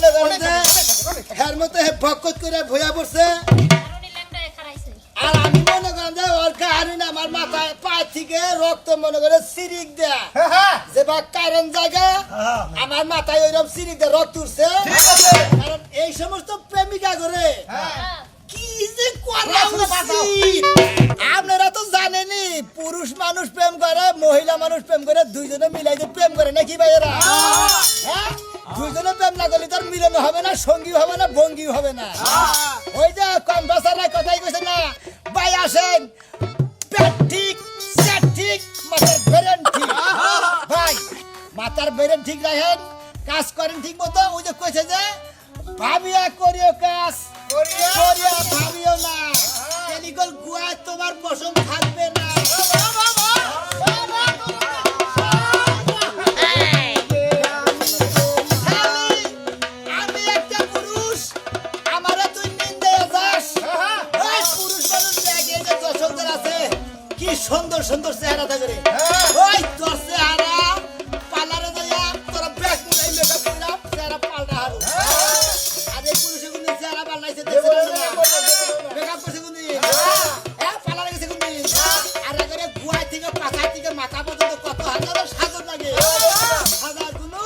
মনে করেন যে এর মতো ভকত করে ভয়া পড়ছে আর আমি মনে করেন যে ওর কাহিনী না আমার মাথায় পায়ে থেকে রক্ত মনে করে সিরিক দেয়া যে বা কারণ জায়গা আমার মাথায় ওইরকম সিরিক দিয়ে রক্ত উঠছে কারণ এই সমস্ত প্রেমিকা করে কি যে করা উচিত আপনারা তো জানেনই পুরুষ মানুষ প্রেম করে মহিলা মানুষ প্রেম করে দুইজনে মিলাই যে প্রেম করে নাকি ভাইয়েরা হ্যাঁ দুইজনে প্রেম না করলে তার মিলন হবে না সঙ্গী হবে না ভঙ্গি হবে না ওই যে কনভার্সারের কথাই কইছে না ভাই আসেন পেট ঠিক সেট ঠিক মাথার ব্রেন ঠিক ভাই মাথার ব্রেন ঠিক রাখেন কাজ করেন ঠিক মতো ওই যে কইছে যে ভাবিয়া করিও কাজ করিয়া ভাবিও না টেলিকল গুয়া তোমার পছন্দ থাকবে না আমি একটা পুরুষ আমারে তুই নিন্দে যাস ওই পুরুষ মানুষ দেখে যে দর্শকদের আছে কি সুন্দর সুন্দর চেহারা থাকে ওই তোর চেহারা পার্লারে যাইয়া তোরা ব্যাগ মুড়াই মেকআপ করলাম চেহারা পাল্টা হারু আর এই পুরুষে কিন্তু চেহারা পাল্টাইছে মেকআপ করছে কিন্তু পার্লারে গেছে কিন্তু আর এখানে গুয়াই থেকে পাখা থেকে মাথা পর্যন্ত কত হাজার সাজন লাগে হাজার কোনো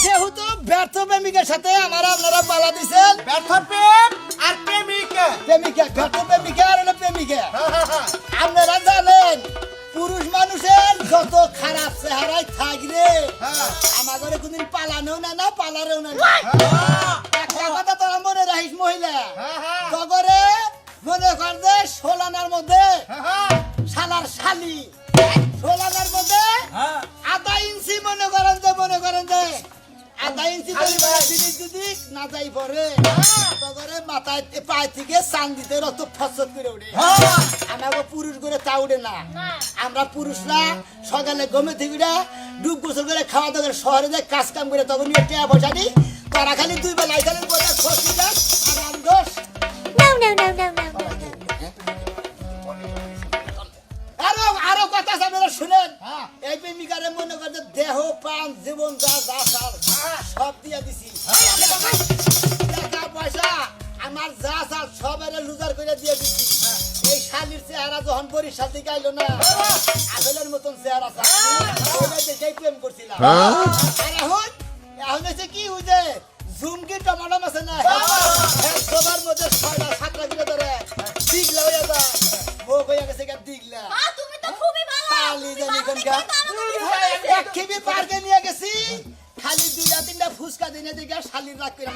যেহেতু ব্যর্থ প্রেমিকের সাথে আপনারা পালা দিচ্ছেন ব্যর্থ প্রেম আর প্রেমিকা প্রেমিকা ব্যর্থ প্রেমিকা আর হলো প্রেমিকা আপনারা জানেন পুরুষ মানুষের যত খারাপ চেহারায় থাকলে আমাদের কোনদিন পালানোও না পালারেও না একটা কথা তোরা মনে রাখিস মহিলা তগরে মনে কর যে সোলানার মধ্যে শালার শালি সোলানার মধ্যে আধা ইঞ্চি মনে করেন যে আধা ইঞ্চি জিনিস যদি না যাই পরে তগরে মাথায় পায়ে থেকে চান দিতে রক্ত ফসত করে উঠে আমাকে পুরুষ করে তা উঠে না আমরা পুরুষরা সকালে গমে থেকে ডুব গোসল করে খাওয়া দাওয়া শহরে যায় কাজ কাম করে তখন নিয়ে টেয়া পয়সা নি তারা খালি দুই বেলা খালি করে খসি যাস আর আমি দোষ আরো কথা আপনারা শুনেন এই প্রেমিকারে মনে করছে দেহ প্রাণ জীবন যা যা সব দিয়ে দিছি টাকা পয়সা আমার যা যা সব এর লুজার করে দিয়ে দিছি এই শালির চেহারা যখন বরিশাল থেকে আইলো না আসলের মতন চেহারা সেই প্রেম করছিলাম আর এখন হচ্ছে কি বুঝে ঝুমকি টমাটো আছে না সবার মধ্যে 6টা 7টা কিলো ধরে দিগলা হয়ে যা মুখ হয়ে গেছে দিগলা পার্কে নিয়ে গেছি খালি 2-3টা ফুচকা দিনে দিকে শালির রাগ করে